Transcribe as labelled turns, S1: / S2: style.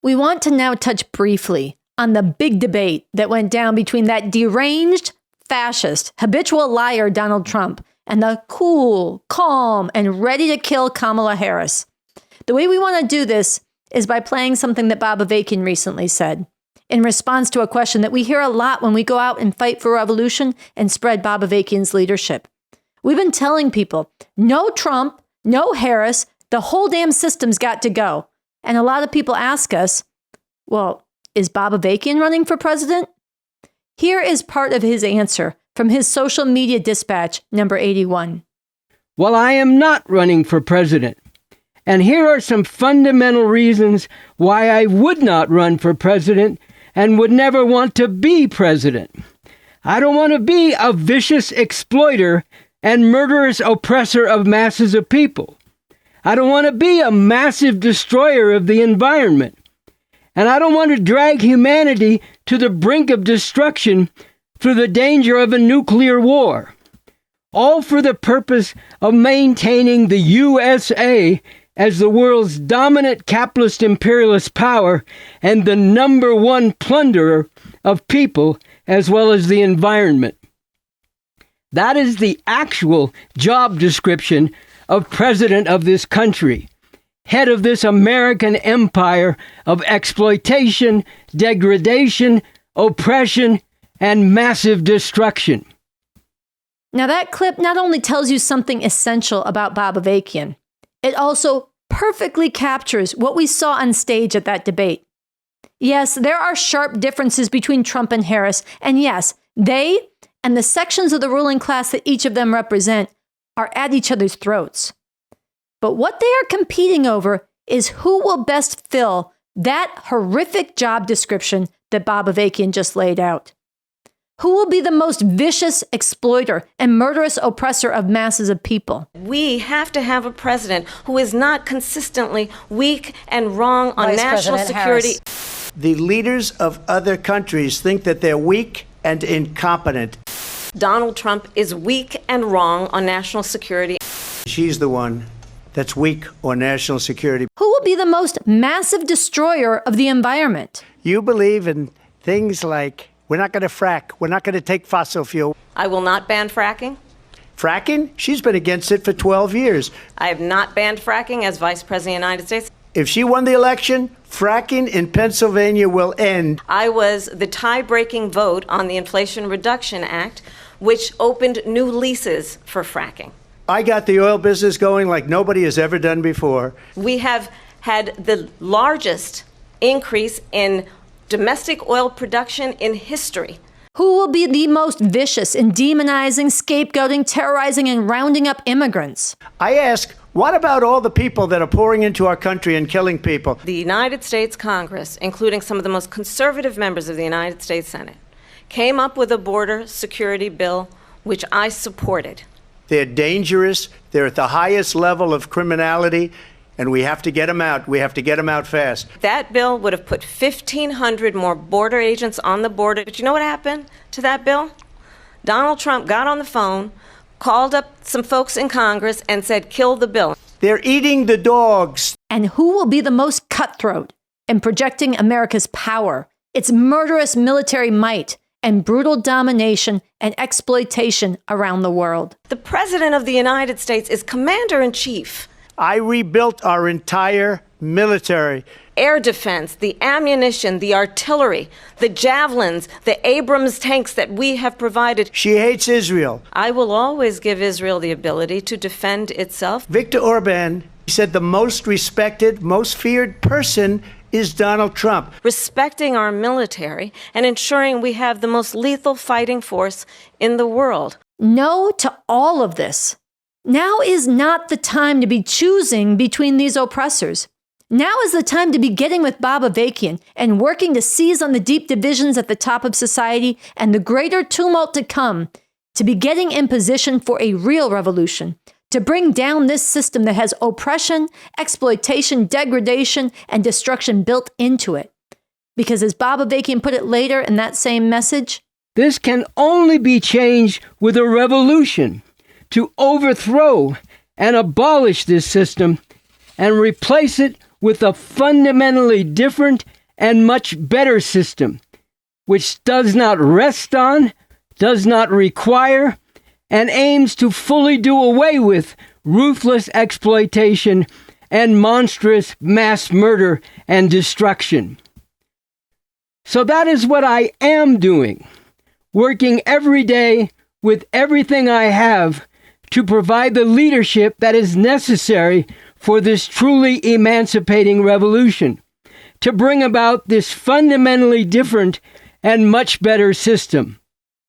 S1: We want to now touch briefly on the big debate that went down between that deranged, fascist, habitual liar Donald Trump and the cool, calm, and ready-to-kill Kamala Harris. The way we want to do this is by playing something that Bob Avakian recently said in response to a question that we hear a lot when we go out and fight for revolution and spread Bob Avakian's leadership. We've been telling people, no Trump, no Harris, the whole damn system's got to go. And a lot of people ask us, well, is Bob Avakian running for president? Here is part of his answer from his social media dispatch, number 81.
S2: Well, I am not running for president. And here are some fundamental reasons why I would not run for president and would never want to be president. I don't want to be a vicious exploiter and murderous oppressor of masses of people. I don't want to be a massive destroyer of the environment. And I don't want to drag humanity to the brink of destruction through the danger of a nuclear war. All for the purpose of maintaining the USA as the world's dominant capitalist imperialist power and the number one plunderer of people as well as the environment. That is the actual job description of president of this country, head of this American empire of exploitation, degradation, oppression, and massive destruction.
S1: Now that clip not only tells you something essential about Bob Avakian, it also perfectly captures what we saw on stage at that debate. Yes, there are sharp differences between Trump and Harris, and yes, they and the sections of the ruling class that each of them represent are at each other's throats. But what they are competing over is who will best fill that horrific job description that Bob Avakian just laid out. Who will be the most vicious exploiter and murderous oppressor of masses of people?
S3: We have to have a president who is not consistently weak and wrong on national security.
S4: Harris. The leaders of other countries think that they're weak and incompetent.
S3: Donald Trump is weak and wrong on national security.
S4: She's the one that's weak on national security.
S1: Who will be the most massive destroyer of the environment?
S4: You believe in things like, we're not going to frack, we're not going to take fossil fuel.
S3: I will not ban fracking.
S4: Fracking? She's been against it for 12 years.
S3: I have not banned fracking as Vice President of the United States.
S4: If she won the election, fracking in Pennsylvania will end.
S3: I was the tie-breaking vote on the Inflation Reduction Act, which opened new leases for fracking.
S4: I got the oil business going like nobody has ever done before.
S3: We have had the largest increase in domestic oil production in history.
S1: Who will be the most vicious in demonizing, scapegoating, terrorizing, and rounding up immigrants?
S4: I ask, what about all the people that are pouring into our country and killing people?
S3: The United States Congress, including some of the most conservative members of the United States Senate, came up with a border security bill, which I supported.
S4: They're dangerous. They're at the highest level of criminality, and we have to get them out. We have to get them out fast.
S3: That bill would have put 1,500 more border agents on the border. But you know what happened to that bill? Donald Trump got on the phone, called up some folks in Congress, and said, kill the bill.
S4: They're eating the dogs.
S1: And who will be the most cutthroat in projecting America's power, its murderous military might, and brutal domination and exploitation around the world?
S3: The President of the United States is Commander-in-Chief.
S4: I rebuilt our entire military.
S3: Air defense, the ammunition, the artillery, the javelins, the Abrams tanks that we have provided.
S4: She hates Israel.
S3: I will always give Israel the ability to defend itself.
S4: Viktor Orban said the most respected, most feared person is Donald Trump.
S3: Respecting our military and ensuring we have the most lethal fighting force in the world.
S1: No to all of this. Now is not the time to be choosing between these oppressors. Now is the time to be getting with Bob Avakian and working to seize on the deep divisions at the top of society and the greater tumult to come, to be getting in position for a real revolution, to bring down this system that has oppression, exploitation, degradation, and destruction built into it. Because as Bob Avakian put it later in that same message,
S2: this can only be changed with a revolution to overthrow and abolish this system and replace it with a fundamentally different and much better system, which does not rest on, does not require, and aims to fully do away with ruthless exploitation and monstrous mass murder and destruction. So that is what I am doing, working every day with everything I have to provide the leadership that is necessary for this truly emancipating revolution, to bring about this fundamentally different and much better system.